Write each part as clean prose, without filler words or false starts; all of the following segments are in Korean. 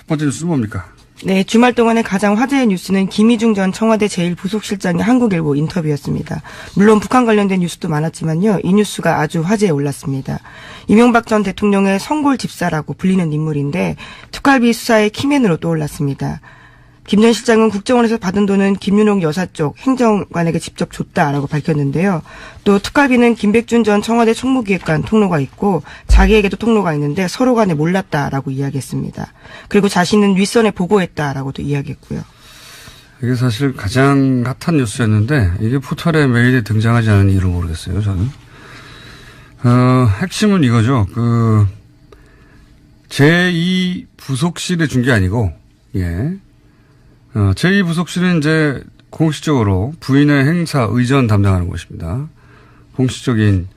첫 번째 뉴스는 뭡니까? 네, 주말 동안의 가장 화제의 뉴스는 김희중 전 청와대 제1부속실장의 한국일보 인터뷰였습니다. 물론 북한 관련된 뉴스도 많았지만요. 이 뉴스가 아주 화제에 올랐습니다. 이명박 전 대통령의 성골 집사라고 불리는 인물인데 특활비 수사의 키맨으로 떠올랐습니다. 김 전 실장은 국정원에서 받은 돈은 김윤옥 여사 쪽 행정관에게 직접 줬다라고 밝혔는데요. 또 특활비는 김백준 전 청와대 총무기획관 통로가 있고 자기에게도 통로가 있는데 서로 간에 몰랐다라고 이야기했습니다. 그리고 자신은 윗선에 보고했다라고도 이야기했고요. 이게 사실 가장 핫한 뉴스였는데 이게 포털에 메일에 등장하지 않은 이유를 모르겠어요. 저는. 핵심은 이거죠. 제2부속실에 준 게 아니고 제2부속실은 이제 공식적으로 부인의 행사 의전 담당하는 곳입니다. 공식적인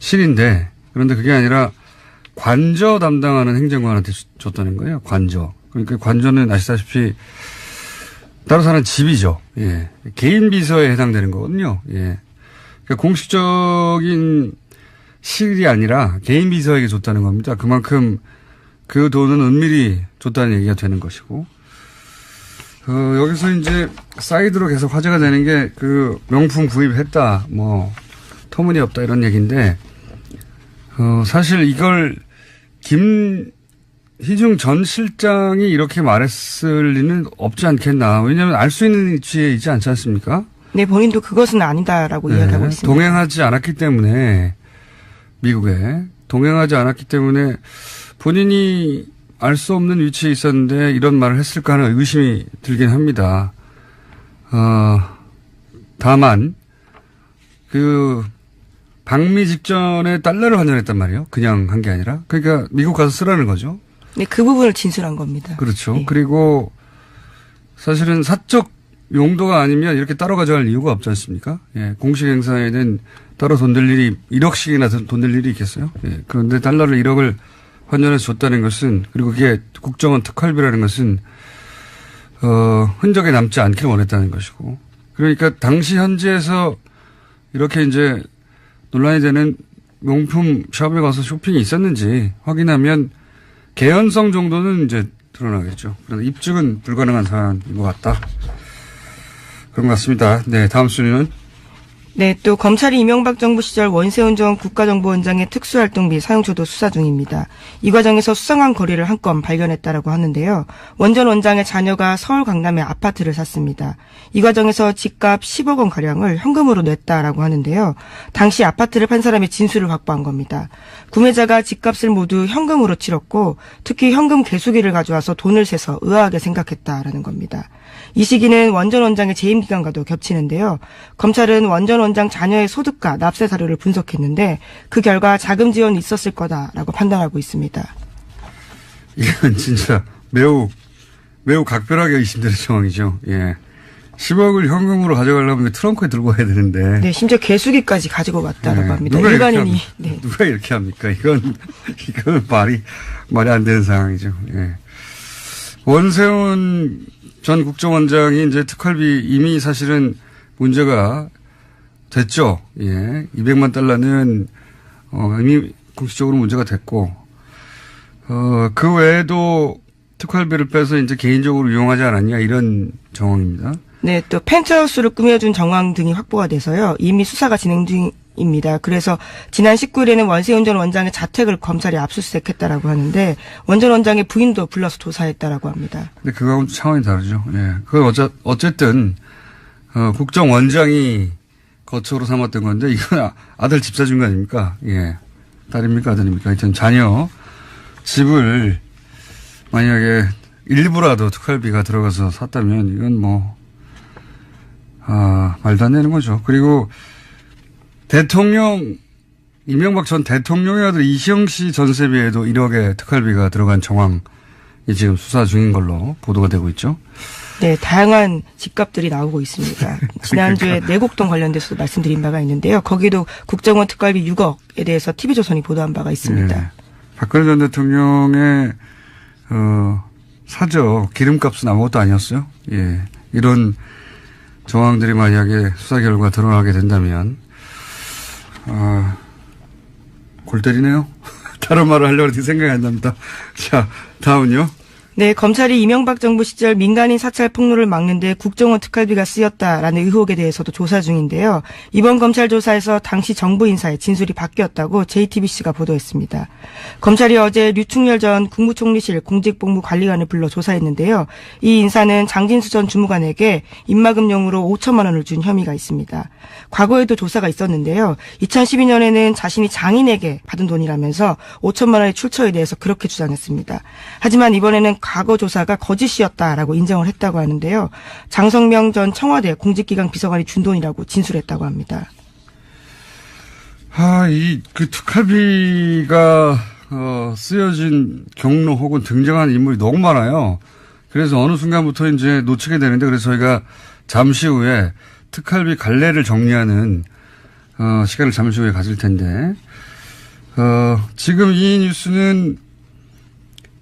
실인데 그런데 그게 아니라 관저 담당하는 행정관한테 줬다는 거예요. 관저. 그러니까 관저는 아시다시피 따로 사는 집이죠. 예. 개인 비서에 해당되는 거거든요. 예. 그러니까 공식적인 실이 아니라 개인 비서에게 줬다는 겁니다. 그만큼 그 돈은 은밀히 줬다는 얘기가 되는 것이고, 여기서 이제 사이드로 계속 화제가 되는 게 명품 구입했다, 터무니없다 이런 얘기인데, 사실 이걸 김희중 전 실장이 이렇게 말했을 리는 없지 않겠나. 왜냐하면 알 수 있는 위치에 있지 않지 않습니까? 네, 본인도 그것은 아니다라고 이야기하고 있습니다. 동행하지 않았기 때문에, 미국에 동행하지 않았기 때문에 본인이 알 수 없는 위치에 있었는데 이런 말을 했을까 하는 의심이 들긴 합니다. 다만 방미 직전에 달러를 환전했단 말이에요. 그냥 한 게 아니라. 그러니까 미국 가서 쓰라는 거죠. 네, 그 부분을 진술한 겁니다. 그렇죠. 네. 그리고 사실은 사적 용도가 아니면 이렇게 따로 가져갈 이유가 없지 않습니까? 예, 공식 행사에는 따로 돈 들 일이 1억씩이나 돈 들 일이 있겠어요? 예, 그런데 달러를 1억을 환전해서 줬다는 것은, 그리고 그게 국정원 특활비라는 것은 흔적에 남지 않기를 원했다는 것이고, 그러니까 당시 현지에서 이렇게 이제 논란이 되는 명품 샵에 가서 쇼핑이 있었는지 확인하면 개연성 정도는 이제 드러나겠죠. 그런데 입증은 불가능한 사안인 것 같다. 그런 것 같습니다. 네, 다음 순위는? 네, 또 검찰이 이명박 정부 시절 원세훈 전 국가정보원장의 특수활동비 사용처도 수사 중입니다. 이 과정에서 수상한 거리를 한 건 발견했다라고 하는데요. 원 전 원장의 자녀가 서울 강남에 아파트를 샀습니다. 이 과정에서 집값 10억 원 가량을 현금으로 냈다라고 하는데요. 당시 아파트를 판 사람의 진술을 확보한 겁니다. 구매자가 집값을 모두 현금으로 치렀고 특히 현금 개수기를 가져와서 돈을 세서 의아하게 생각했다라는 겁니다. 이 시기는 원 전 원장의 재임 기간과도 겹치는데요. 검찰은 원 전 원장 자녀의 소득과 납세 사료를 분석했는데 그 결과 자금 지원이 있었을 거다라고 판단하고 있습니다. 이건 진짜 매우 각별하게 의심되는 상황이죠. 예. 10억을 현금으로 가져가려면 트렁크에 들고 와야 되는데. 네, 심지어 개수기까지 가지고 왔다라고 합니다. 일반인이. 네. 누가 이렇게 합니까? 이건 말이 안 되는 상황이죠. 예. 원세훈 전 국정원장이 이제 특활비 이미 사실은 문제가 됐죠. 예. 200만 달러는, 이미 공식적으로 문제가 됐고, 그 외에도 특활비를 빼서 이제 개인적으로 이용하지 않았냐 이런 정황입니다. 네, 또 펜트하우스를 꾸며준 정황 등이 확보가 돼서요. 이미 수사가 진행 중입니다. 그래서 지난 19일에는 원세훈 전 원장의 자택을 검찰이 압수수색했다라고 하는데 원 전 원장의 부인도 불러서 조사했다라고 합니다. 근데 그거하고는 차원이 다르죠. 예. 그건 어쨌든 국정원장이 거처로 삼았던 건데 이건 아들 집 사준 거 아닙니까? 예. 딸입니까 아들입니까? 하여튼 자녀 집을 만약에 일부라도 특활비가 들어가서 샀다면 이건 말도 안 되는 거죠. 그리고 이명박 전 대통령의 아들 이시영 씨 전세비에도 1억의 특활비가 들어간 정황이 지금 수사 중인 걸로 보도가 되고 있죠. 네, 다양한 집값들이 나오고 있습니다. 지난주에 내곡동 관련돼서도 말씀드린 바가 있는데요. 거기도 국정원 특활비 6억에 대해서 TV조선이 보도한 바가 있습니다. 네. 박근혜 전 대통령의 사저 기름값은 아무것도 아니었어요. 예, 이런 정황들이 만약에 수사 결과 드러나게 된다면 골 때리네요. 다른 말을 하려고 했는데 생각이 안 납니다. 자, 다음은요. 네, 검찰이 이명박 정부 시절 민간인 사찰 폭로를 막는데 국정원 특활비가 쓰였다라는 의혹에 대해서도 조사 중인데요. 이번 검찰 조사에서 당시 정부 인사의 진술이 바뀌었다고 JTBC가 보도했습니다. 검찰이 어제 류충렬 전 국무총리실 공직복무관리관을 불러 조사했는데요. 이 인사는 장진수 전 주무관에게 입막음용으로 5천만 원을 준 혐의가 있습니다. 과거에도 조사가 있었는데요. 2012년에는 자신이 장인에게 받은 돈이라면서 5천만 원의 출처에 대해서 그렇게 주장했습니다. 하지만 이번에는 과거 조사가 거짓이었다라고 인정을 했다고 하는데요. 장성명 전 청와대 공직기강 비서관이 준 돈이라고 진술했다고 합니다. 그 특활비가 쓰여진 경로 혹은 등장한 인물이 너무 많아요. 그래서 어느 순간부터 이제 놓치게 되는데, 그래서 저희가 잠시 후에 특활비 갈래를 정리하는 시간을 잠시 후에 가질 텐데, 지금 이 뉴스는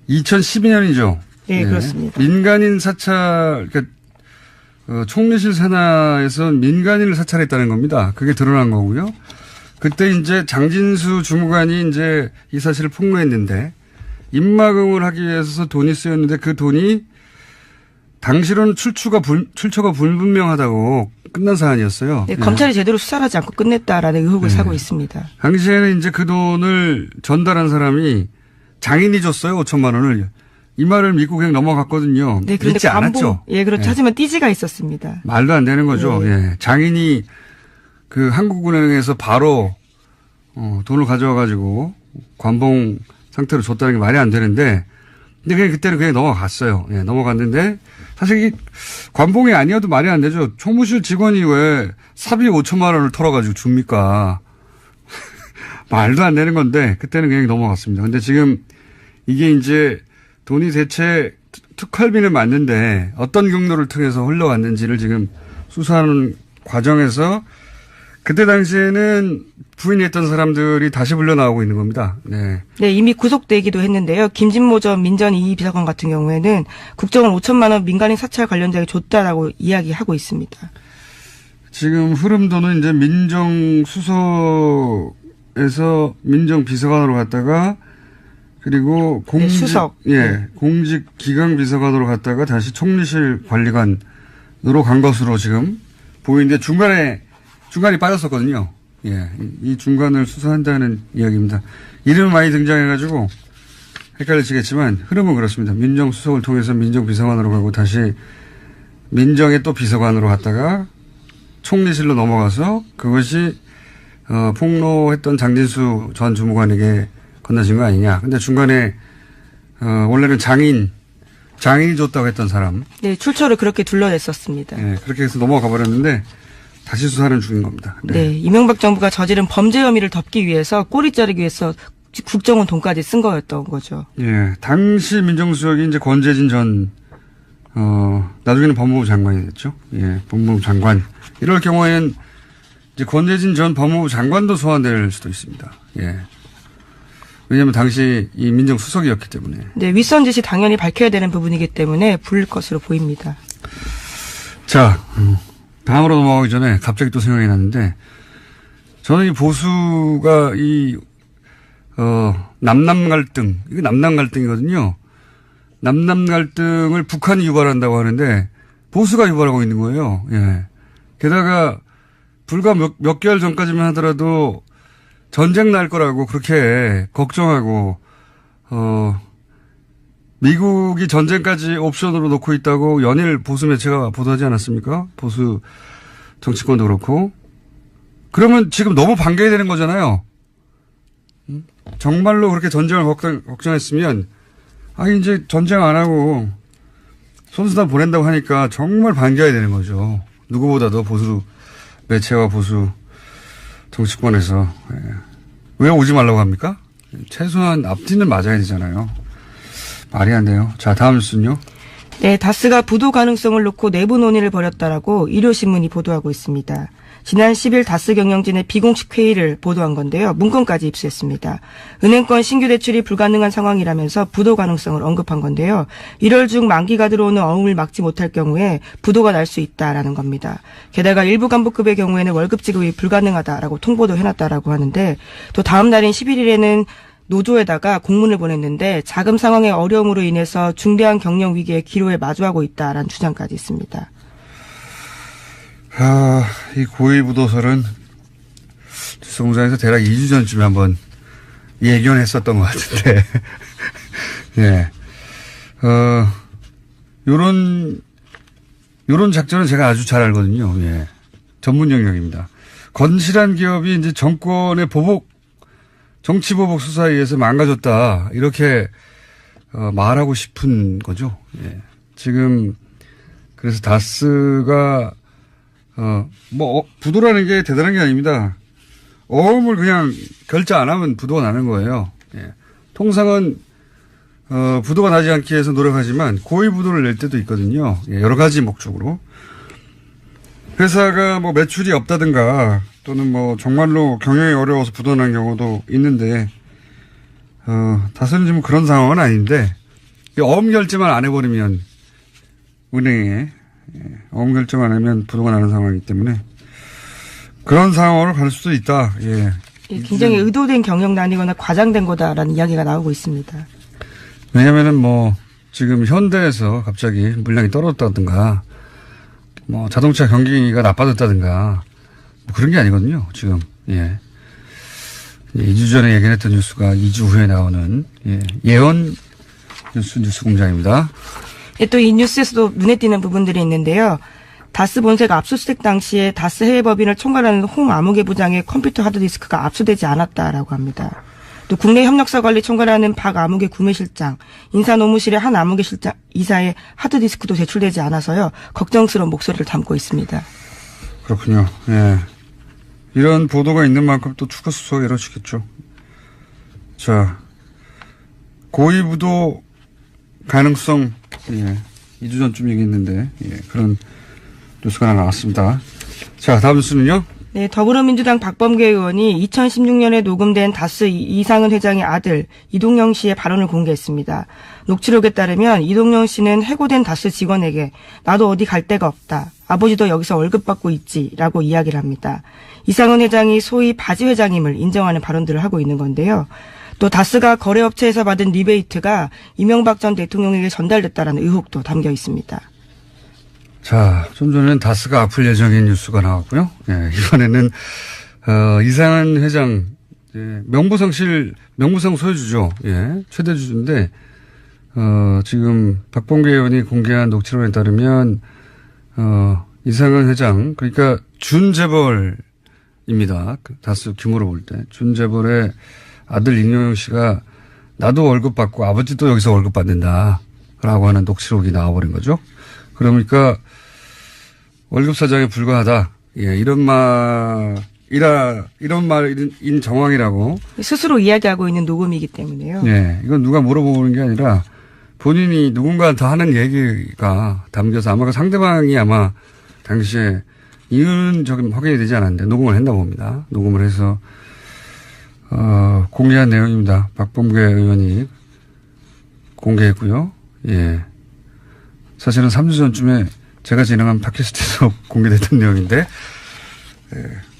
2012년이죠. 네, 그렇습니다. 민간인 사찰, 그러니까 총리실 산하에서 민간인을 사찰했다는 겁니다. 그게 드러난 거고요. 그때 이제 장진수 주무관이 이제 이 사실을 폭로했는데, 입막음을 하기 위해서 돈이 쓰였는데 그 돈이 당시로는 출처가 불분명하다고 끝난 사안이었어요. 네, 검찰이 제대로 수사를 하지 않고 끝냈다라는 의혹을 사고 있습니다. 당시에는 이제 그 돈을 전달한 사람이 장인이 줬어요. 5천만 원을. 이 말을 믿고 그냥 넘어갔거든요. 네, 그런데 믿지 않았죠. 예, 그렇죠. 하지만 띠지가 있었습니다. 말도 안 되는 거죠. 예. 장인이 그 한국은행에서 바로 돈을 가져와 가지고 관봉 상태로 줬다는 게 말이 안 되는데, 근데 그냥 그때는 그냥 넘어갔어요. 예, 넘어갔는데 사실 이 관봉이 아니어도 말이 안 되죠. 총무실 직원이 왜 사비 5천만 원을 털어가지고 줍니까? 말도 안 되는 건데 그때는 그냥 넘어갔습니다. 근데 지금 이게 이제 돈이 대체 특활비는 맞는데 어떤 경로를 통해서 흘러갔는지를 지금 수사하는 과정에서 그때 당시에는 부인했던 사람들이 다시 불려 나오고 있는 겁니다. 네. 네, 이미 구속되기도 했는데요. 김진모 전 민전 2위 비서관 같은 경우에는 국정원 5천만 원 민간인 사찰 관련자에게 줬다라고 이야기하고 있습니다. 지금 흐름도는 이제 민정수석에서 민정비서관으로 갔다가 그리고 수석. 공직기강비서관으로 갔다가 다시 총리실 관리관으로 간 것으로 지금 보이는데 중간이 빠졌었거든요. 예. 이 중간을 수사한다는 이야기입니다. 이름은 많이 등장해가지고 헷갈리시겠지만 흐름은 그렇습니다. 민정수석을 통해서 민정비서관으로 가고 다시 민정의 또 비서관으로 갔다가 총리실로 넘어가서 그것이 폭로했던 장진수 전 주무관에게 건너진 거 아니냐. 근데 중간에 원래는 장인이 줬다고 했던 사람. 네, 출처를 그렇게 둘러냈었습니다. 네, 그렇게 해서 넘어가 버렸는데 다시 수사는 중인 겁니다. 네, 이명박 정부가 저지른 범죄 혐의를 덮기 위해서 꼬리 자르기 위해서 국정원 돈까지 쓴 거였던 거죠. 예, 당시 민정수석이 이제 권재진 전 나중에는 법무부 장관이 됐죠. 예, 법무부 장관. 이럴 경우에는 이제 권재진 전 법무부 장관도 소환될 수도 있습니다. 예. 왜냐하면 당시 이 민정수석이었기 때문에. 네, 윗선 지시 당연히 밝혀야 되는 부분이기 때문에 부를 것으로 보입니다. 자, 다음으로 넘어가기 전에 갑자기 또 생각이 났는데, 저는 이 보수가 남남 갈등, 이게 남남 갈등이거든요. 남남 갈등을 북한이 유발한다고 하는데, 보수가 유발하고 있는 거예요. 예. 게다가, 불과 몇 개월 전까지만 하더라도, 전쟁 날 거라고 그렇게 걱정하고, 미국이 전쟁까지 옵션으로 놓고 있다고 연일 보수 매체가 보도하지 않았습니까? 보수 정치권도 그렇고. 그러면 지금 너무 반겨야 되는 거잖아요. 정말로 그렇게 전쟁을 걱정했으면, 이제 전쟁 안 하고 선수단 보낸다고 하니까 정말 반겨야 되는 거죠. 누구보다도 보수 매체와 보수 정치권에서. 왜 오지 말라고 합니까? 최소한 앞뒤는 맞아야 되잖아요. 말이 안 돼요. 자, 다음 뉴스는요. 네, 다스가 부도 가능성을 놓고 내부 논의를 벌였다라고 일요신문이 보도하고 있습니다. 지난 10일 다스 경영진의 비공식 회의를 보도한 건데요. 문건까지 입수했습니다. 은행권 신규 대출이 불가능한 상황이라면서 부도 가능성을 언급한 건데요. 1월 중 만기가 들어오는 어음을 막지 못할 경우에 부도가 날 수 있다라는 겁니다. 게다가 일부 간부급의 경우에는 월급 지급이 불가능하다라고 통보도 해놨다라고 하는데, 또 다음 날인 11일에는 노조에다가 공문을 보냈는데 자금 상황의 어려움으로 인해서 중대한 경영 위기의 기로에 마주하고 있다라는 주장까지 있습니다. 이 고위부도설은 뉴스공장에서 대략 2주 전쯤에 한번 예견했었던 것 같은데, 예. 요런 작전은 제가 아주 잘 알거든요. 예. 전문 영역입니다. 건실한 기업이 이제 정권의 정치 보복 수사에 의해서 망가졌다. 이렇게, 말하고 싶은 거죠. 예. 지금, 그래서 다스가, 부도라는 게 대단한 게 아닙니다. 어음을 그냥 결자 안 하면 부도가 나는 거예요. 예. 통상은, 부도가 나지 않기 위해서 노력하지만 고의 부도를 낼 때도 있거든요. 예, 여러 가지 목적으로. 회사가 뭐 매출이 없다든가 또는 뭐 정말로 경영이 어려워서 부도 난 경우도 있는데, 다스는 지금 그런 상황은 아닌데, 어음 결제만 안 해버리면 은행에, 어음 결제만 안 하면 부도가 나는 상황이기 때문에 그런 상황으로 갈 수도 있다. 예. 굉장히 의도된 경영난이거나 과장된 거다라는 이야기가 나오고 있습니다. 왜냐면은 뭐 지금 현대에서 갑자기 물량이 떨어졌다든가 뭐 자동차 경기가 나빠졌다든가 뭐 그런 게 아니거든요. 지금. 예. 2주 전에 예견했던 뉴스가 2주 후에 나오는 예언 뉴스 공장입니다. 또 이 뉴스에서도 눈에 띄는 부분들이 있는데요. 다스 본사가 압수수색 당시에 다스 해외법인을 총괄하는 홍 아무개 부장의 컴퓨터 하드디스크가 압수되지 않았다라고 합니다. 또 국내 협력사 관리 총괄하는 박 아무개 구매실장, 인사노무실의 한 아무개 실장 이사의 하드디스크도 제출되지 않아서요. 걱정스러운 목소리를 담고 있습니다. 그렇군요. 예. 이런 보도가 있는 만큼 또 추가 수사가 이루어지겠죠. 자, 고위부도 가능성, 2주 전쯤 얘기했는데, 그런 뉴스가 하나 나왔습니다. 자, 다음 뉴스는요? 네, 더불어민주당 박범계 의원이 2016년에 녹음된 다스 이상은 회장의 아들 이동영 씨의 발언을 공개했습니다. 녹취록에 따르면 이동영 씨는 해고된 다스 직원에게 나도 어디 갈 데가 없다. 아버지도 여기서 월급 받고 있지라고 이야기를 합니다. 이상은 회장이 소위 바지 회장임을 인정하는 발언들을 하고 있는 건데요. 또 다스가 거래업체에서 받은 리베이트가 이명박 전 대통령에게 전달됐다라는 의혹도 담겨 있습니다. 자, 좀 전에는 다스가 아플 예정인 뉴스가 나왔고요. 예, 이번에는, 이상한 회장, 명부상 소유주죠. 예, 최대 주주인데, 지금 박범계 의원이 공개한 녹취록에 따르면, 이상한 회장, 그러니까 준재벌입니다. 다스 규모로 볼 때. 준재벌의 아들 임영영 씨가 나도 월급 받고 아버지도 여기서 월급 받는다. 라고 하는 녹취록이 나와버린 거죠. 그러니까 월급 사장에 불과하다. 예, 이런 말인 정황이라고. 스스로 이야기하고 있는 녹음이기 때문에요. 예, 이건 누가 물어보는 게 아니라 본인이 누군가한테 하는 얘기가 담겨서 아마 그 상대방이 아마 당시에 이유는 저기 확인이 되지 않았는데 녹음을 했나 봅니다. 녹음을 해서, 공개한 내용입니다. 박범계 의원이 공개했고요. 예. 사실은 3주 전쯤에 제가 진행한 팟캐스트에서 공개됐던 내용인데,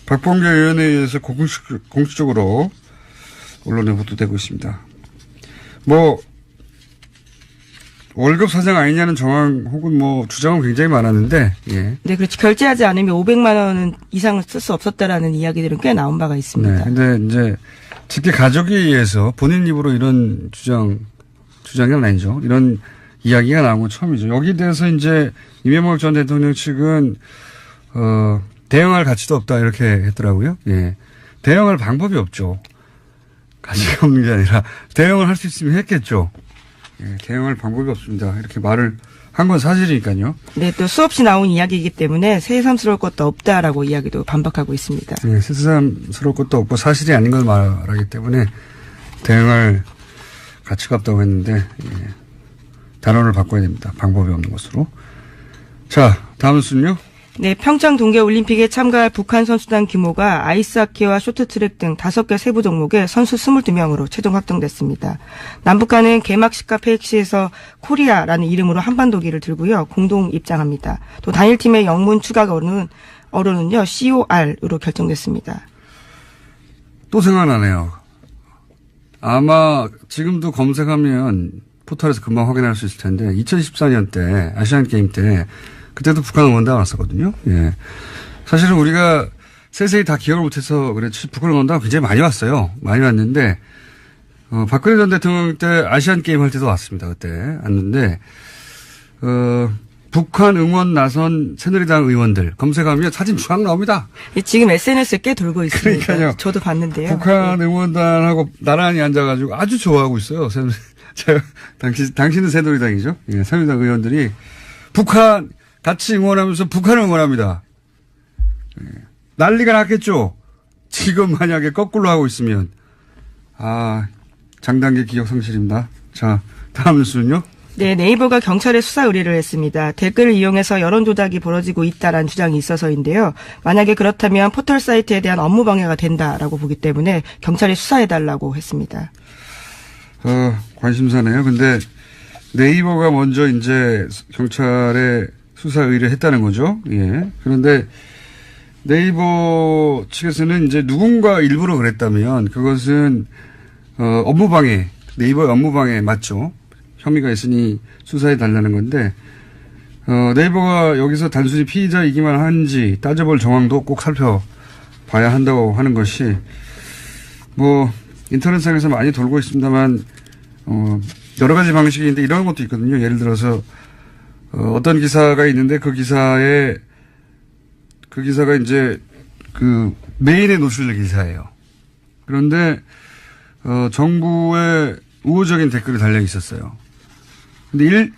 박범계 의원에 의해서 공식적으로 언론에 보도되고 있습니다. 월급 사장 아니냐는 정황 혹은 주장은 굉장히 많았는데, 예. 네, 그렇죠. 결제하지 않으면 500만 원 이상을 쓸 수 없었다라는 이야기들은 꽤 나온 바가 있습니다. 네. 근데 이제 직계 가족에 의해서 본인 입으로 이런 주장은 아니죠. 이런 이야기가 나온 건 처음이죠. 여기에 대해서 이제 이명박 전 대통령 측은, 대응할 가치도 없다 이렇게 했더라고요. 예. 대응할 방법이 없죠. 가치가 없는 게 아니라 대응을 할 수 있으면 했겠죠. 예, 대응할 방법이 없습니다. 이렇게 말을 한 건 사실이니까요. 네, 또 수없이 나온 이야기이기 때문에 새삼스러울 것도 없다라고 이야기도 반박하고 있습니다. 네, 새삼스러울 것도 없고 사실이 아닌 걸 말하기 때문에 대응할 가치가 없다고 했는데, 예, 단어를 바꿔야 됩니다. 방법이 없는 것으로. 자, 다음 뉴스는요? 네, 평창 동계올림픽에 참가할 북한 선수단 규모가 아이스하키와 쇼트트랙 등 5개 세부 종목에 선수 22명으로 최종 확정됐습니다. 남북한은 개막식과 폐익식에서 코리아라는 이름으로 한반도기를 들고요. 공동 입장합니다. 또 단일팀의 영문 추가 어로는요. COR으로 결정됐습니다. 또 생각나네요. 아마 지금도 검색하면 포털에서 금방 확인할 수 있을 텐데 2014년 때 아시안 게임 때 그때도 북한 응원단 왔었거든요. 예. 사실은 우리가 세세히 다 기억을 못해서 그렇지 북한 응원단 굉장히 많이 왔어요. 많이 왔는데 박근혜 전 대통령 때 아시안 게임 할 때도 왔습니다. 그때 왔는데 북한 응원 나선 새누리당 의원들 검색하면 사진 쫙 나옵니다. 지금 SNS에 꽤 돌고 있습니다. 그러니까요. 저도 봤는데요. 북한 응원단하고 나란히 앉아가지고 아주 좋아하고 있어요. 당신은 새누리당이죠. 예, 새누리당 의원들이 북한 같이 응원하면서 북한을 응원합니다. 예, 난리가 났겠죠. 지금 만약에 거꾸로 하고 있으면 장단기 기억 상실입니다. 자, 다음 뉴스는요. 네, 네이버가 경찰에 수사 의뢰를 했습니다. 댓글을 이용해서 여론 조작이 벌어지고 있다라는 주장이 있어서인데요. 만약에 그렇다면 포털 사이트에 대한 업무 방해가 된다라고 보기 때문에 경찰이 수사해달라고 했습니다. 관심사네요. 근데 네이버가 먼저 이제 경찰에 수사 의뢰했다는 거죠. 예. 그런데 네이버 측에서는 이제 누군가 일부러 그랬다면 그것은 업무방해, 네이버의 업무방해 맞죠. 혐의가 있으니 수사해 달라는 건데 네이버가 여기서 단순히 피의자이기만 한지 따져볼 정황도 꼭 살펴봐야 한다고 하는 것이 뭐 인터넷상에서 많이 돌고 있습니다만 여러 가지 방식인데 이런 것도 있거든요. 예를 들어서 어떤 기사가 있는데 그 기사가 이제 그 메인에 노출될 기사예요. 그런데 정부의 우호적인 댓글이 달려 있었어요. 근데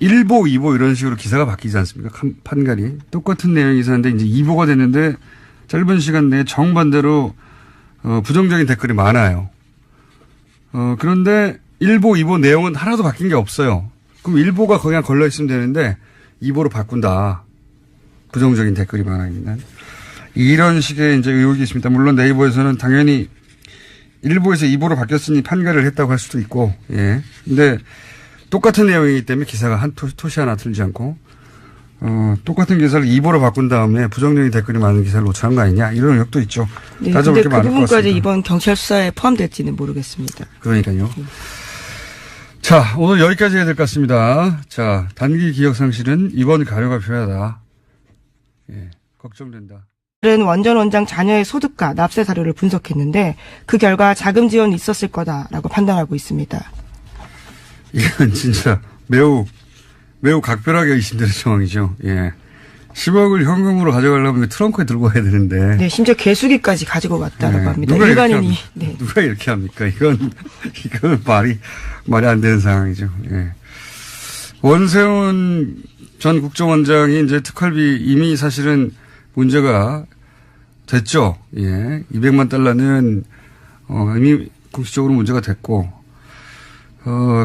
1보, 2보 이런 식으로 기사가 바뀌지 않습니까? 판갈이. 똑같은 내용이 있었는데 이제 2보가 됐는데 짧은 시간 내에 정반대로 부정적인 댓글이 많아요. 그런데 1보, 2보 내용은 하나도 바뀐 게 없어요. 그럼 1보가 그냥 걸려 있으면 되는데 2보로 바꾼다. 부정적인 댓글이 많아요. 이런 식의 이제 의혹이 있습니다. 물론 네이버에서는 당연히 1보에서 2보로 바뀌었으니 판결을 했다고 할 수도 있고, 예. 근데 똑같은 내용이기 때문에 기사가 한 토시 하나 틀리지 않고, 똑같은 기사를 2보로 바꾼 다음에 부정적인 댓글이 많은 기사를 노출한 거 아니냐, 이런 의혹도 있죠. 네, 따져볼 게 그 많을 것 같습니다. 부분까지 이번 경찰 수사에 포함될지는 모르겠습니다. 그러니까요. 자, 오늘 여기까지 해야 될 것 같습니다. 자, 단기 기억 상실은 이번 가료가 필요하다. 예, 걱정된다. 은 원전 원장 자녀의 소득과 납세 자료를 분석했는데 그 결과 자금 지원이 있었을 거다라고 판단하고 있습니다. 이건 진짜 매우 각별하게 의심되는 상황이죠. 예. 10억을 현금으로 가져가려면 트렁크에 들고 가야 되는데. 네, 심지어 개수기까지 가지고 갔다라고 합니다. 일반인이. 네. 누가 이렇게 합니까? 이건 말이 안 되는 상황이죠. 예. 원세훈 전 국정원장이 이제 특활비 이미 사실은 문제가 됐죠. 예. 200만 달러는, 이미 공식적으로 문제가 됐고,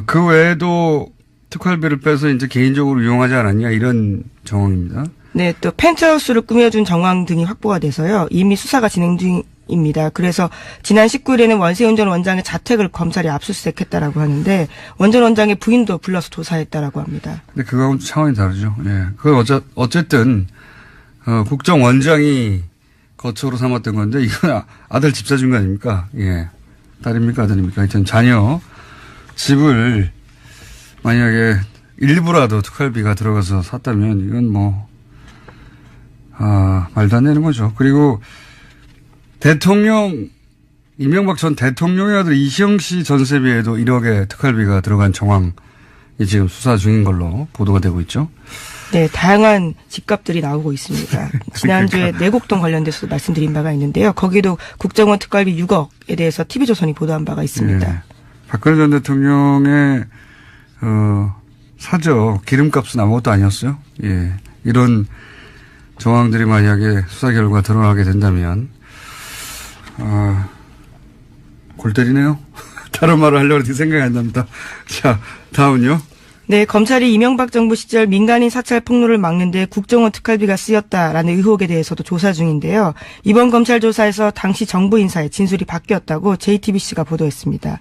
그 외에도 특활비를 빼서 이제 개인적으로 이용하지 않았냐, 이런 정황입니다. 네, 또 펜트하우스를 꾸며준 정황 등이 확보가 돼서요. 이미 수사가 진행 중입니다. 그래서 지난 19일에는 원세훈 전 원장의 자택을 검찰이 압수수색했다라고 하는데 원전 원장의 부인도 불러서 조사했다라고 합니다. 근데 그거하고는 차원이 다르죠. 예. 그건 어쨌든, 국정원장이 거처로 삼았던 건데, 이건 아들 집 사준 거 아닙니까? 예. 딸입니까? 아들입니까? 하여튼 자녀 집을 만약에 일부라도 특활비가 들어가서 샀다면, 이건 말도 안 되는 거죠. 그리고 이명박 전 대통령의 아들 이시영 씨 전세비에도 1억의 특활비가 들어간 정황이 지금 수사 중인 걸로 보도가 되고 있죠. 네, 다양한 집값들이 나오고 있습니다. 지난주에 내곡동 관련돼서도 말씀드린 바가 있는데요. 거기도 국정원 특활비 6억에 대해서 TV조선이 보도한 바가 있습니다. 네. 박근혜 전 대통령의 사저 기름값은 아무것도 아니었어요. 예, 이런 정황들이 만약에 수사 결과 드러나게 된다면 골 때리네요. 다른 말을 하려고 해도 생각이 안 납니다. 자, 다음은요. 네, 검찰이 이명박 정부 시절 민간인 사찰 폭로를 막는 데 국정원 특활비가 쓰였다라는 의혹에 대해서도 조사 중인데요. 이번 검찰 조사에서 당시 정부 인사의 진술이 바뀌었다고 JTBC가 보도했습니다.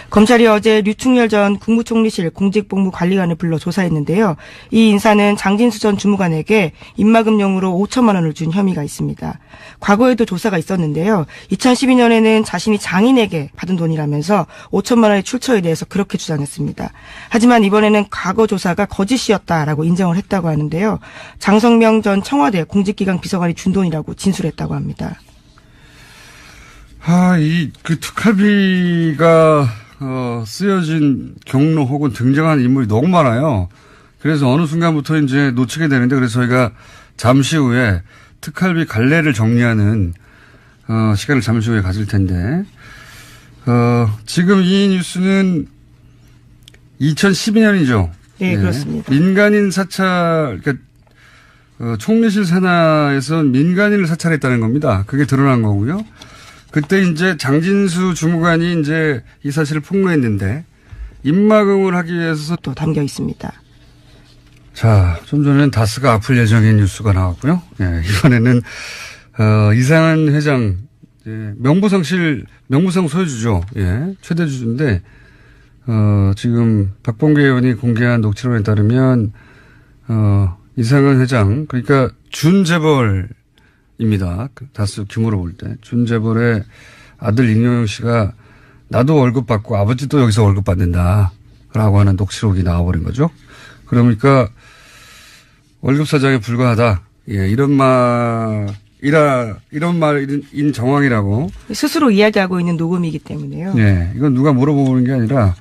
검찰이 어제 류충렬 전 국무총리실 공직복무관리관을 불러 조사했는데요. 이 인사는 장진수 전 주무관에게 입막음용으로 5천만 원을 준 혐의가 있습니다. 과거에도 조사가 있었는데요. 2012년에는 자신이 장인에게 받은 돈이라면서 5천만 원의 출처에 대해서 그렇게 주장했습니다. 하지만 이번에는 과거 조사가 거짓이었다라고 인정을 했다고 하는데요. 장성명 전 청와대 공직기강 비서관이 준 돈이라고 진술했다고 합니다. 그 특활비가 쓰여진 경로 혹은 등장한 인물이 너무 많아요. 그래서 어느 순간부터 이제 놓치게 되는데, 그래서 저희가 잠시 후에 특활비 갈래를 정리하는 시간을 잠시 후에 가질 텐데, 지금 이 뉴스는 2012년이죠. 네, 그렇습니다. 민간인 사찰, 그러니까 총리실 산하에서 민간인을 사찰했다는 겁니다. 그게 드러난 거고요. 그때 이제 장진수 주무관이 이제 이 사실을 폭로했는데 입막음을 하기 위해서 또 담겨 있습니다. 자, 좀 전에는 다스가 아플 예정인 뉴스가 나왔고요. 예, 이번에는 이상한 회장 명부상 소유주죠. 예, 최대 주주인데 지금 박범계 의원이 공개한 녹취록에 따르면 이상한 회장, 그러니까 준재벌입니다. 다스 규모로 볼 때 준재벌의 아들 임영웅 씨가 나도 월급 받고 아버지도 여기서 월급 받는다라고 하는 녹취록이 나와버린 거죠. 그러니까 월급 사장에 불과하다. 예, 이런 말인 정황이라고 스스로 이야기하고 있는 녹음이기 때문에요. 네, 이건 누가 물어보는 게 아니라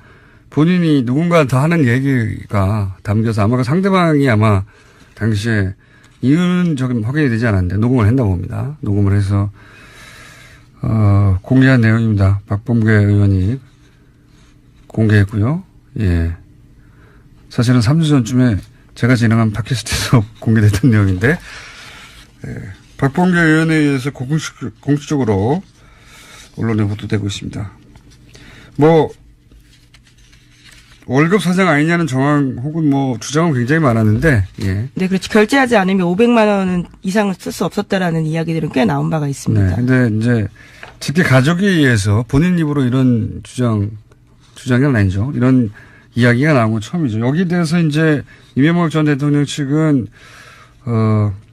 본인이 누군가한테 하는 얘기가 담겨서 아마 그 상대방이 아마 당시에 이유는 확인이 되지 않았는데 녹음을 했나 봅니다. 녹음을 해서 공개한 내용입니다. 박범계 의원이 공개했고요. 예, 사실은 3주 전쯤에 제가 진행한 팟캐스트에서 공개됐던 내용인데, 예, 박범계 의원에 의해서 공식적으로 언론에 보도되고 있습니다. 월급 사장 아니냐는 정황 혹은 주장은 굉장히 많았는데, 예. 네, 그렇지. 결제하지 않으면 500만 원 이상을 쓸 수 없었다라는 이야기들은 꽤 나온 바가 있습니다. 네, 근데 이제 직계 가족에 의해서 본인 입으로 이런 주장이 아니죠. 이런 이야기가 나온 건 처음이죠. 여기에 대해서 이제 이명박 전 대통령 측은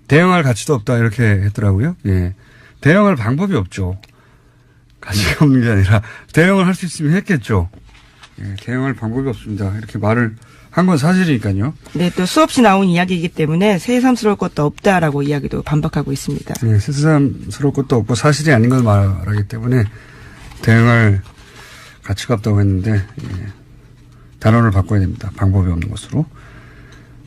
대응할 가치도 없다 이렇게 했더라고요. 예. 대응할 방법이 없죠. 가치가 없는 게 아니라 대응을 할 수 있으면 했겠죠. 예, 대응할 방법이 없습니다. 이렇게 말을 한 건 사실이니까요. 네, 또 수없이 나온 이야기이기 때문에 새삼스러울 것도 없다라고 이야기도 반박하고 있습니다. 네, 새삼스러울 것도 없고 사실이 아닌 걸 말하기 때문에 대응할 가치가 없다고 했는데, 예, 단어를 바꿔야 됩니다. 방법이 없는 것으로.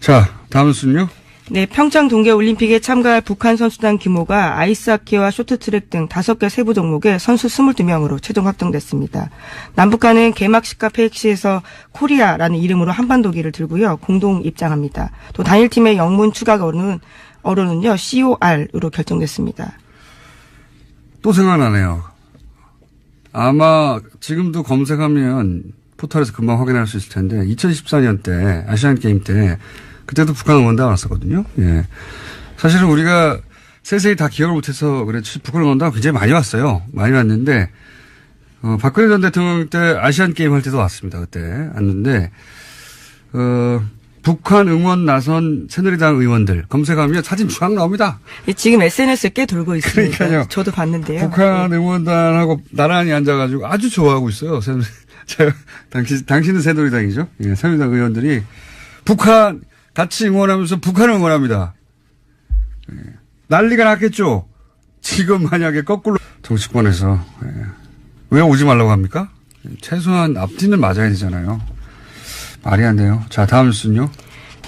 자, 다음 순요. 네, 평창 동계올림픽에 참가할 북한 선수단 규모가 아이스하키와 쇼트트랙 등 5개 세부 종목에 선수 22명으로 최종 확정됐습니다. 남북한은 개막식과 폐획식에서 코리아라는 이름으로 한반도기를 들고요. 공동 입장합니다. 또 단일팀의 영문 추가 어로는요. COR으로 결정됐습니다. 또 생각나네요. 아마 지금도 검색하면 포털에서 금방 확인할 수 있을 텐데 2014년 때 아시안게임 때 그때도 북한 응원단 왔었거든요. 예. 사실은 우리가 세세히 다 기억을 못해서 그렇지 북한 응원단 굉장히 많이 왔어요. 많이 왔는데 박근혜 전 대통령 때 아시안게임 할 때도 왔습니다. 그때 왔는데 북한 응원 나선 새누리당 의원들 검색하면 사진 쫙 나옵니다. 지금 SNS에 꽤 돌고 있습니다. 그러니까요. 저도 봤는데요. 북한 응원단하고 나란히 앉아가지고 아주 좋아하고 있어요. 제가 당신은 새누리당이죠. 예, 새누리당 의원들이 북한 같이 응원하면서 북한을 응원합니다. 예, 난리가 났겠죠. 지금 만약에 거꾸로 정치권에서 왜 오지 말라고 합니까? 최소한 앞뒤는 맞아야 되잖아요. 말이 안 돼요. 자, 다음 뉴스는요.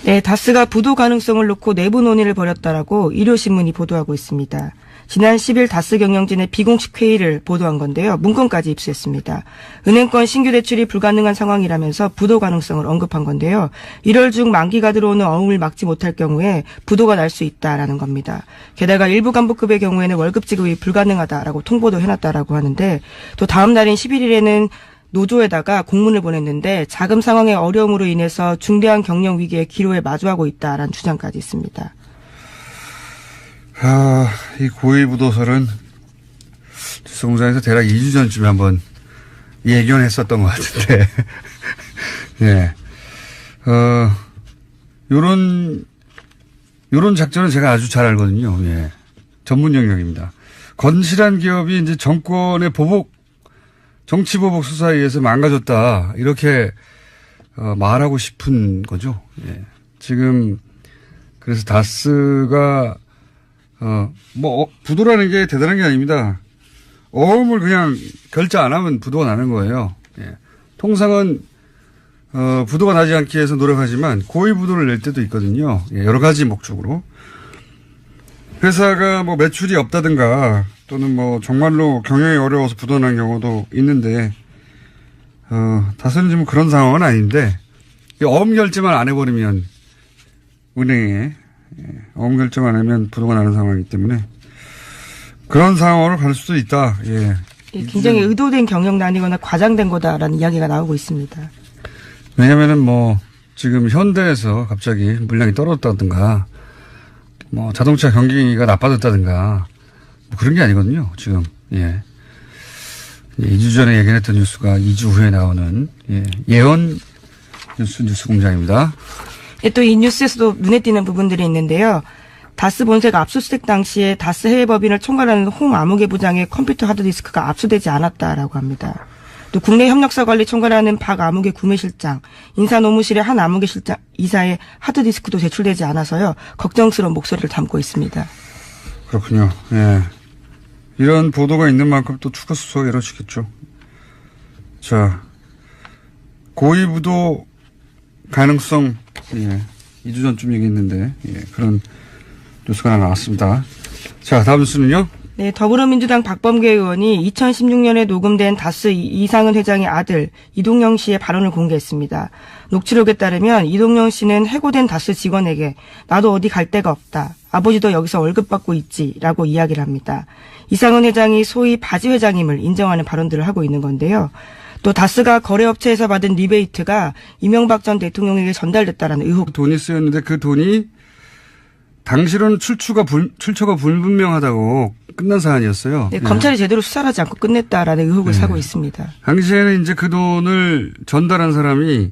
네, 다스가 부도 가능성을 놓고 내부 논의를 벌였다라고 일요신문이 보도하고 있습니다. 지난 10일 다스 경영진의 비공식 회의를 보도한 건데요. 문건까지 입수했습니다. 은행권 신규 대출이 불가능한 상황이라면서 부도 가능성을 언급한 건데요. 1월 중 만기가 들어오는 어음을 막지 못할 경우에 부도가 날 수 있다라는 겁니다. 게다가 일부 간부급의 경우에는 월급 지급이 불가능하다라고 통보도 해놨다라고 하는데 또 다음 날인 11일에는 노조에다가 공문을 보냈는데 자금 상황의 어려움으로 인해서 중대한 경영 위기의 기로에 마주하고 있다라는 주장까지 있습니다. 이 고위부도설은 뉴스공장에서 대략 2주 전쯤에 한번 예견했었던 것 같은데, 예. 요런 작전은 제가 아주 잘 알거든요. 예. 전문 영역입니다. 건실한 기업이 이제 정권의 정치 보복 수사에 의해서 망가졌다. 이렇게, 말하고 싶은 거죠. 예. 지금, 그래서 다스가, 부도라는 게 대단한 게 아닙니다. 어음을 그냥 결제 안 하면 부도가 나는 거예요. 예. 통상은, 부도가 나지 않기 위해서 노력하지만 고의 부도를 낼 때도 있거든요. 예, 여러 가지 목적으로. 회사가 뭐 매출이 없다든가 또는 뭐 정말로 경영이 어려워서 부도 난 경우도 있는데, 다스는 지금 그런 상황은 아닌데, 어음 결제만 안 해버리면 은행에, 어음 결제만 하면 부도가 나는 상황이기 때문에 그런 상황으로 갈 수도 있다. 예. 굉장히 의도된 경영난이거나 과장된 거다라는 이야기가 나오고 있습니다. 왜냐면은 지금 현대에서 갑자기 물량이 떨어졌다든가, 자동차 경기가 나빠졌다든가, 그런 게 아니거든요, 지금. 예. 2주 전에 예견했던 뉴스가 2주 후에 나오는, 예. 예언 뉴스 공장입니다. 예, 또 이 뉴스에서도 눈에 띄는 부분들이 있는데요. 다스 본사가 압수수색 당시에 다스 해외법인을 총괄하는 홍 아무개 부장의 컴퓨터 하드디스크가 압수되지 않았다라고 합니다. 또 국내 협력사 관리 총괄하는 박 아무개 구매실장, 인사노무실의 한 아무개 실장 이사의 하드디스크도 제출되지 않아서요. 걱정스러운 목소리를 담고 있습니다. 그렇군요. 예. 이런 보도가 있는 만큼 또 추가 수사가 이루어지겠죠. 자, 고위부도 가능성, 예. 2주 전쯤 얘기했는데, 예. 그런 뉴스가 하나 나왔습니다. 자, 다음 뉴스는요? 네, 더불어민주당 박범계 의원이 2016년에 녹음된 다스 이상은 회장의 아들 이동영 씨의 발언을 공개했습니다. 녹취록에 따르면 이동영 씨는 해고된 다스 직원에게 나도 어디 갈 데가 없다. 아버지도 여기서 월급 받고 있지라고 이야기를 합니다. 이상은 회장이 소위 바지 회장임을 인정하는 발언들을 하고 있는 건데요. 또 다스가 거래업체에서 받은 리베이트가 이명박 전 대통령에게 전달됐다라는 의혹. 돈이 쓰였는데 그 돈이 당시로는 출처가 불분명하다고 끝난 사안이었어요. 네, 예. 검찰이 제대로 수사를 하지 않고 끝냈다라는 의혹을 사고 있습니다. 당시에는 이제 그 돈을 전달한 사람이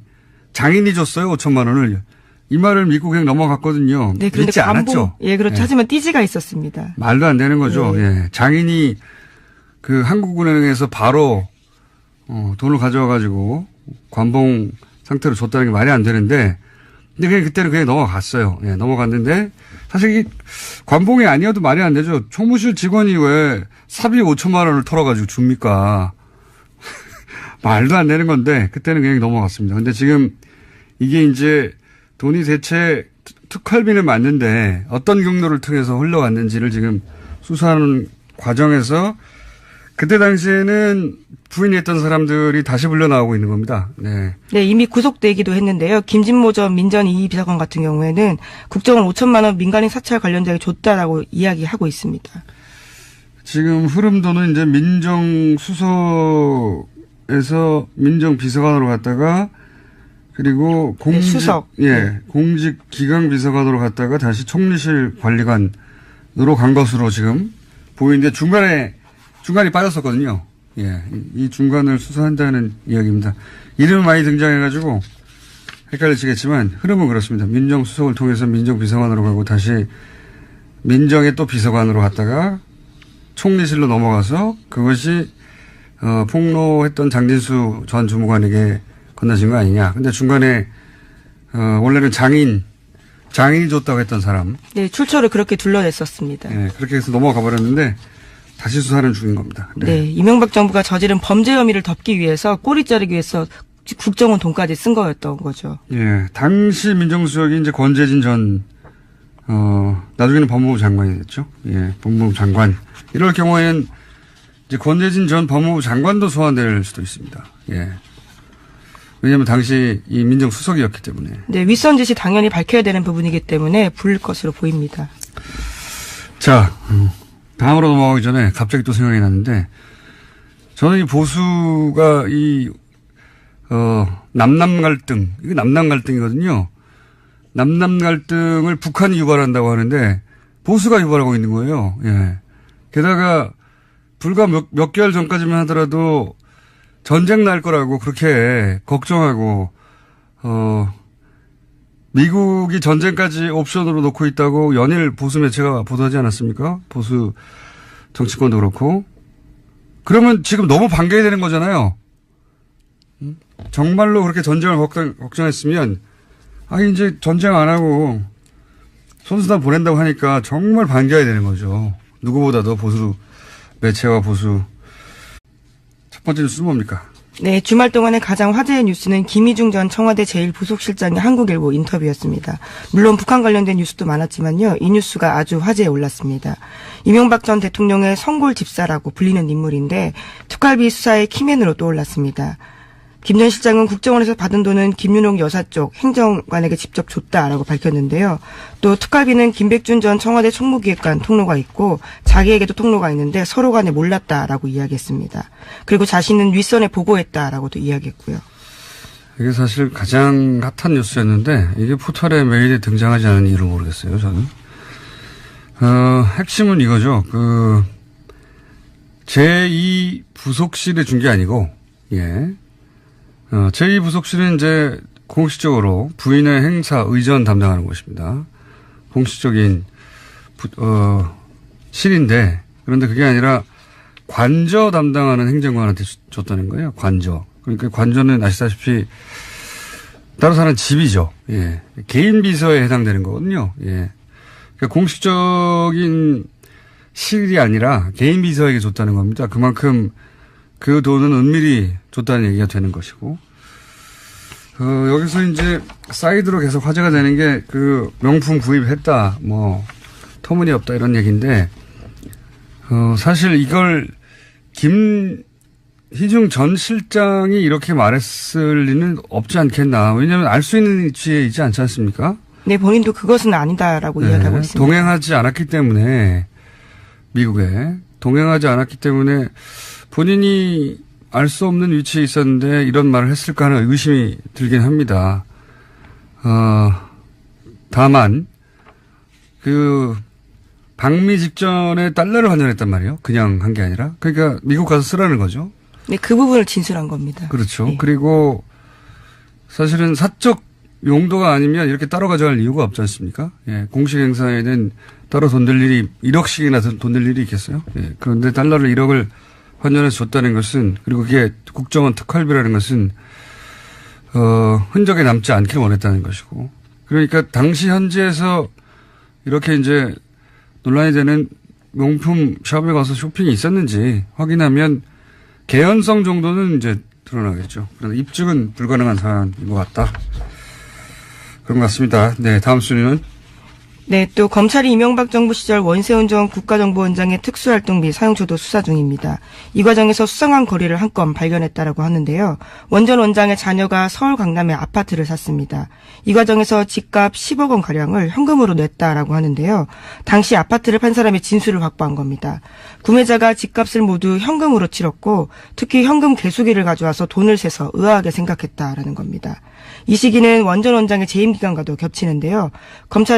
장인이 줬어요. 5천만 원을. 이 말을 믿고 그냥 넘어갔거든요. 네, 그런데 믿지 않았죠. 예, 그렇죠. 예. 하지만 띠지가 있었습니다. 말도 안 되는 거죠. 네. 예. 장인이 그 한국은행에서 바로 돈을 가져와가지고 관봉 상태로 줬다는 게 말이 안 되는데, 근데 그냥 그때는 그냥 넘어갔어요. 예, 넘어갔는데, 사실 이 관봉이 아니어도 말이 안 되죠. 총무실 직원이 왜 사비 5천만 원을 털어가지고 줍니까? 말도 안 되는 건데, 그때는 그냥 넘어갔습니다. 근데 지금 이게 이제 돈이 대체 특활비는 맞는데 어떤 경로를 통해서 흘러갔는지를 지금 수사하는 과정에서 그때 당시에는 부인했던 사람들이 다시 불려 나오고 있는 겁니다. 네. 네, 이미 구속되기도 했는데요. 김진모 전 민전 2위 비서관 같은 경우에는 국정원 5천만 원 민간인 사찰 관련자에게 줬다라고 이야기하고 있습니다. 지금 흐름도는 이제 민정수석에서 민정비서관으로 갔다가 그리고 공직, 네, 수석. 예, 공직기강비서관으로 갔다가 다시 총리실 관리관으로 간 것으로 지금 보이는데 중간이 빠졌었거든요. 예, 이 중간을 수사한다는 이야기입니다. 이름이 많이 등장해가지고 헷갈리시겠지만 흐름은 그렇습니다. 민정수석을 통해서 민정비서관으로 가고 다시 민정의 또 비서관으로 갔다가 총리실로 넘어가서 그것이 폭로했던 장진수 전 주무관에게 건너진 거 아니냐. 근데 중간에 원래는 장인이 줬다고 했던 사람. 네, 출처를 그렇게 둘러냈었습니다. 네, 그렇게 해서 넘어가 버렸는데 다시 수사는 중인 겁니다. 네. 이명박 정부가 저지른 범죄 혐의를 덮기 위해서 꼬리 자르기 위해서 국정원 돈까지 쓴 거였던 거죠. 예, 당시 민정수석이 이제 권재진 전 나중에는 법무부 장관이 됐죠. 예, 법무부 장관. 이럴 경우에는 이제 권재진 전 법무부 장관도 소환될 수도 있습니다. 예. 왜냐하면 당시 이 민정수석이었기 때문에. 네, 윗선 지시 당연히 밝혀야 되는 부분이기 때문에 불릴 것으로 보입니다. 자, 다음으로 넘어가기 전에 갑자기 또 생각이 났는데, 저는 이 보수가 이 남남 갈등, 이거 남남 갈등이거든요. 남남 갈등을 북한이 유발한다고 하는데 보수가 유발하고 있는 거예요. 예. 게다가 불과 몇 개월 전까지만 하더라도 전쟁 날 거라고 그렇게 걱정하고, 미국이 전쟁까지 옵션으로 놓고 있다고 연일 보수 매체가 보도하지 않았습니까? 보수 정치권도 그렇고. 그러면 지금 너무 반겨야 되는 거잖아요. 정말로 그렇게 전쟁을 걱정했으면, 이제 전쟁 안 하고 선수단 보낸다고 하니까 정말 반겨야 되는 거죠. 누구보다도 보수 매체와 보수. 첫 번째 뉴스는 뭡니까? 네, 주말 동안의 가장 화제의 뉴스는 김희중 전 청와대 제1부속실장의 한국일보 인터뷰였습니다. 물론 북한 관련된 뉴스도 많았지만요. 이 뉴스가 아주 화제에 올랐습니다. 이명박 전 대통령의 성골 집사라고 불리는 인물인데 특활비 수사의 키맨으로 떠올랐습니다. 김 전 실장은 국정원에서 받은 돈은 김윤옥 여사 쪽 행정관에게 직접 줬다라고 밝혔는데요. 또 특활비는 김백준 전 청와대 총무기획관 통로가 있고 자기에게도 통로가 있는데 서로 간에 몰랐다라고 이야기했습니다. 그리고 자신은 윗선에 보고했다라고도 이야기했고요. 이게 사실 가장 핫한 뉴스였는데 이게 포털에 메일에 등장하지 않은 이유를 모르겠어요, 저는. 핵심은 이거죠. 제2부속실에 준 게 아니고, 예. 제2부속실은 이제 공식적으로 부인의 행사 의전 담당하는 곳입니다. 공식적인 실인데, 그런데 그게 아니라 관저 담당하는 행정관한테 줬다는 거예요. 관저. 그러니까 관저는 아시다시피 따로 사는 집이죠. 예. 개인 비서에 해당되는 거거든요. 예. 그러니까 공식적인 실이 아니라 개인 비서에게 줬다는 겁니다. 그만큼 그 돈은 은밀히 줬다는 얘기가 되는 것이고, 여기서 이제 사이드로 계속 화제가 되는 게 명품 구입했다, 터무니없다 이런 얘기인데, 사실 이걸 김희중 전 실장이 이렇게 말했을 리는 없지 않겠나. 왜냐하면 알 수 있는 위치에 있지 않지 않습니까? 네, 본인도 그것은 아니다라고 이야기하고 있습니다. 동행하지 않았기 때문에, 미국에 동행하지 않았기 때문에 본인이 알 수 없는 위치에 있었는데 이런 말을 했을까 하는 의심이 들긴 합니다. 다만 방미 직전에 달러를 환전했단 말이에요. 그냥 한 게 아니라. 그러니까 미국 가서 쓰라는 거죠. 네, 그 부분을 진술한 겁니다. 그렇죠. 네. 네. 그리고 사실은 사적 용도가 아니면 이렇게 따로 가져갈 이유가 없지 않습니까? 예, 공식 행사에는 따로 돈 들 일이 1억씩이나 돈 들 일이 있겠어요? 예, 그런데 달러를 1억을 환전해서 줬다는 것은, 그리고 그게 국정원 특활비라는 것은 흔적에 남지 않기를 원했다는 것이고, 그러니까 당시 현지에서 이렇게 이제 논란이 되는 명품 샵에 가서 쇼핑이 있었는지 확인하면 개연성 정도는 이제 드러나겠죠. 그런데 입증은 불가능한 사안인 것 같다. 그런 것 같습니다. 네, 다음 순위는? 네, 또 검찰이 이명박 정부 시절 원세훈 전 국가정보원장의 특수활동비 사용처도 수사 중입니다. 이 과정에서 수상한 거리를 한 건 발견했다라고 하는데요. 원 전 원장의 자녀가 서울 강남에 아파트를 샀습니다. 이 과정에서 집값 10억 원 가량을 현금으로 냈다라고 하는데요. 당시 아파트를 판 사람의 진술을 확보한 겁니다. 구매자가 집값을 모두 현금으로 치렀고 특히 현금 개수기를 가져와서 돈을 세서 의아하게 생각했다라는 겁니다. 이 시기는 원 전 원장의 재임 기간과도 겹치는데요. 검찰